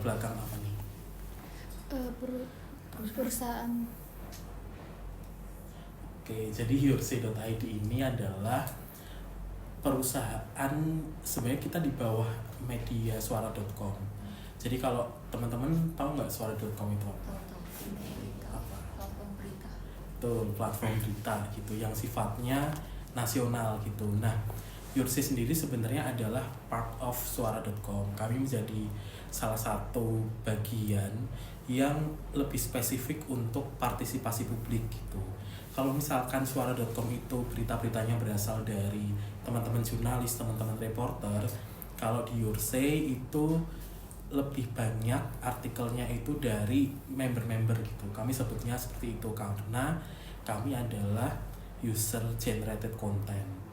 belakang apa nih? Perusahaan. Oke, jadi yoursay.id ini adalah perusahaan, sebenarnya kita di bawah media suara.com. Jadi kalau teman-teman tahu nggak suara.com itu apa? Apa? Platform berita. Betul, platform berita gitu yang sifatnya nasional gitu. Nah, Yoursay sendiri sebenarnya adalah part of suara.com. Kami menjadi salah satu bagian yang lebih spesifik untuk partisipasi publik gitu. Kalau misalkan suara.com itu berita-beritanya berasal dari teman-teman jurnalis, teman-teman reporter, kalau di Yoursay itu lebih banyak artikelnya itu dari member-member gitu. Kami sebutnya seperti itu karena kami adalah user generated content.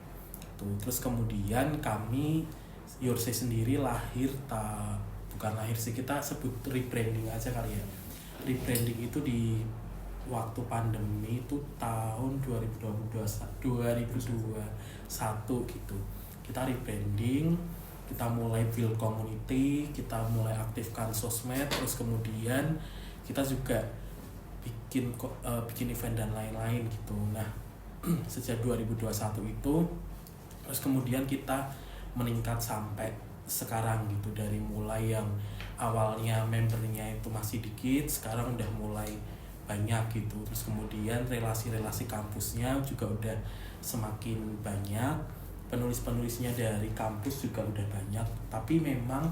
Terus kemudian kami Yoursay sendiri bukan lahir sih, kita sebut rebranding aja kali ya. Rebranding itu di waktu pandemi itu tahun 2021 gitu. Kita rebranding, kita mulai build community, kita mulai aktifkan sosmed, terus kemudian kita juga bikin event dan lain-lain gitu. Nah, sejak 2021 itu terus kemudian kita meningkat sampai sekarang gitu, dari mulai yang awalnya membernya itu masih dikit, sekarang udah mulai banyak gitu. Terus kemudian relasi-relasi kampusnya juga udah semakin banyak, penulis-penulisnya dari kampus juga udah banyak. Tapi memang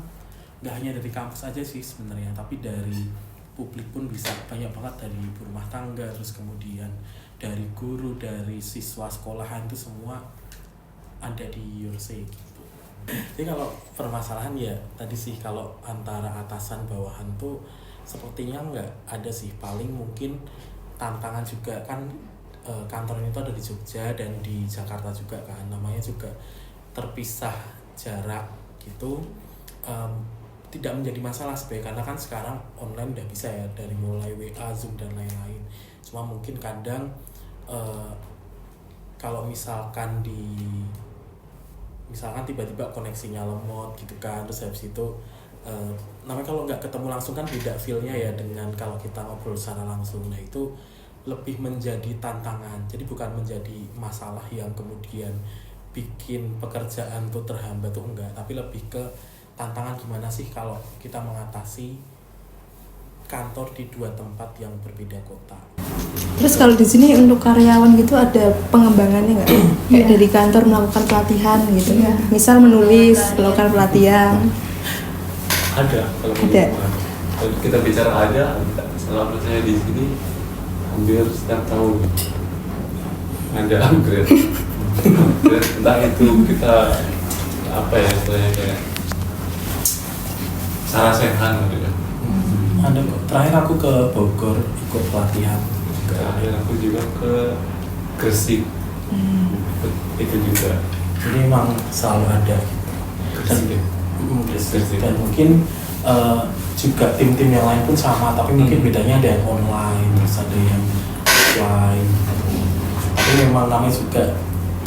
nggak hanya dari kampus aja sih sebenarnya, tapi dari publik pun bisa, banyak banget, dari ibu rumah tangga, terus kemudian dari guru, dari siswa sekolahan, itu semua ada di Yoursay gitu. Jadi kalau permasalahan ya tadi sih, kalau antara atasan bawahan tuh sepertinya nggak ada sih. Paling mungkin tantangan juga kan, kantornya itu ada di Jogja dan di Jakarta juga kan, namanya juga terpisah jarak gitu. Tidak menjadi masalah sebenarnya karena kan sekarang online udah bisa ya, dari mulai WA, Zoom dan lain-lain. Cuma mungkin kadang kalau misalkan tiba-tiba koneksinya lemot gitu kan, terus habis itu namanya kalau nggak ketemu langsung kan beda feel-nya ya dengan kalau kita ngobrol secara langsung. Nah itu lebih menjadi tantangan, jadi bukan menjadi masalah yang kemudian bikin pekerjaan tuh terhambat tuh enggak, tapi lebih ke tantangan gimana sih kalau kita mengatasi kantor di dua tempat yang berbeda kota. Terus kalau di sini untuk karyawan gitu ada pengembangannya nggak? Kayak dari kantor melakukan pelatihan gitu, misal menulis, melakukan pelatihan. Ada, kalau kita bicara ada, selama saya di sini hampir setiap tahun ada upgrade. Entah itu kita apa ya, istilahnya kayak sarasehan gitu ya. Ada kok. Terakhir aku ke Bogor ikut pelatihan. Terakhir aku juga ke Gresik. Itu juga. Jadi memang selalu ada. Dan mungkin juga tim-tim yang lain pun sama, tapi mungkin bedanya ada yang online, terus ada yang offline. Tapi memang namanya juga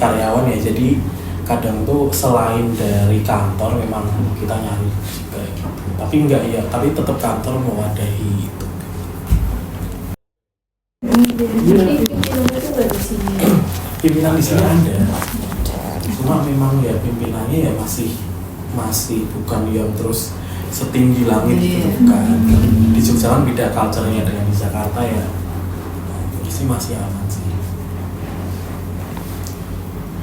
karyawan ya, jadi kadang tuh selain dari kantor memang kita nyari juga gitu. Tapi enggak ya, tapi tetap kantor mewadahi itu. Pimpinan di sini ada, cuma memang ya pimpinannya ya masih bukan yang terus setinggi langit gitu, bukan. Di Jogja kan beda culture-nya dengan di Jakarta ya. Nah, sih masih aman sih.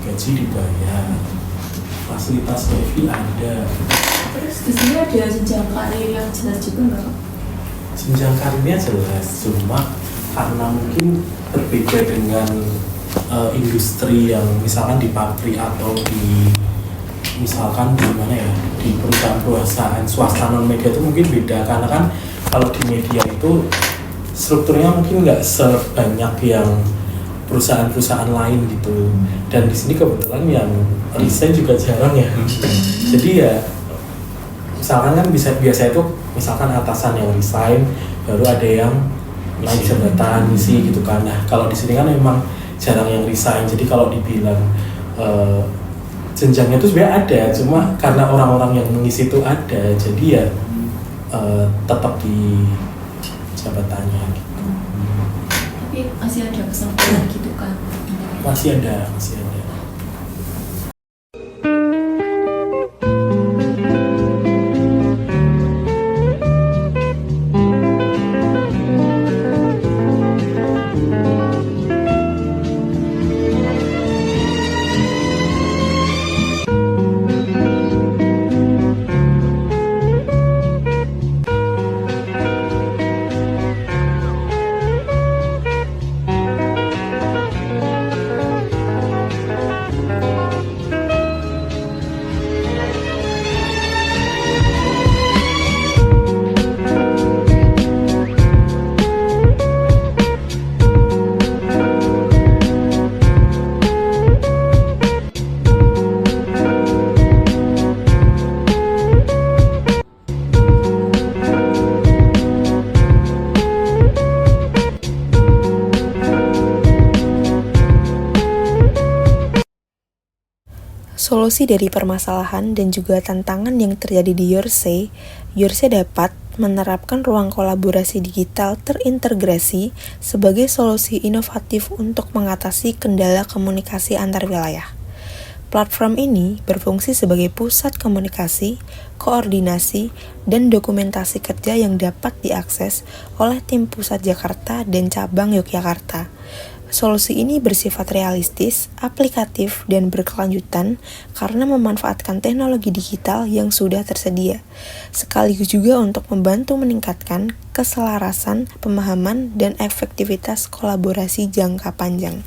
Gaji dibayar, fasilitas wifi ada. Terus di sini ada jenjang karir yang jelas juga nggak? Jenjang karirnya jelas, cuma karena mungkin berbeda dengan industri yang misalkan di pabrik atau misalkan di mana ya, di perusahaan swasta non media itu mungkin beda, karena kan kalau di media itu strukturnya mungkin nggak sebanyak yang perusahaan-perusahaan lain gitu. Dan di sini kebetulan yang resign juga jarang ya. Jadi ya misalkan kan biasa itu misalkan atasan yang resign, baru ada yang naik jabatan misi gitu kan. Nah kalau di sini kan memang jarang yang resign, jadi kalau dibilang jenjangnya itu sebenarnya ada, cuma karena orang-orang yang mengisi itu ada, jadi ya tetap di jabatannya gitu. Tapi masih ada kesempatan gitu kan? Masih ada. Solusi dari permasalahan dan juga tantangan yang terjadi di Yorsay dapat menerapkan ruang kolaborasi digital terintegrasi sebagai solusi inovatif untuk mengatasi kendala komunikasi antar wilayah. Platform ini berfungsi sebagai pusat komunikasi, koordinasi, dan dokumentasi kerja yang dapat diakses oleh tim pusat Jakarta dan cabang Yogyakarta. Solusi ini bersifat realistis, aplikatif, dan berkelanjutan karena memanfaatkan teknologi digital yang sudah tersedia, sekaligus juga untuk membantu meningkatkan keselarasan, pemahaman, dan efektivitas kolaborasi jangka panjang.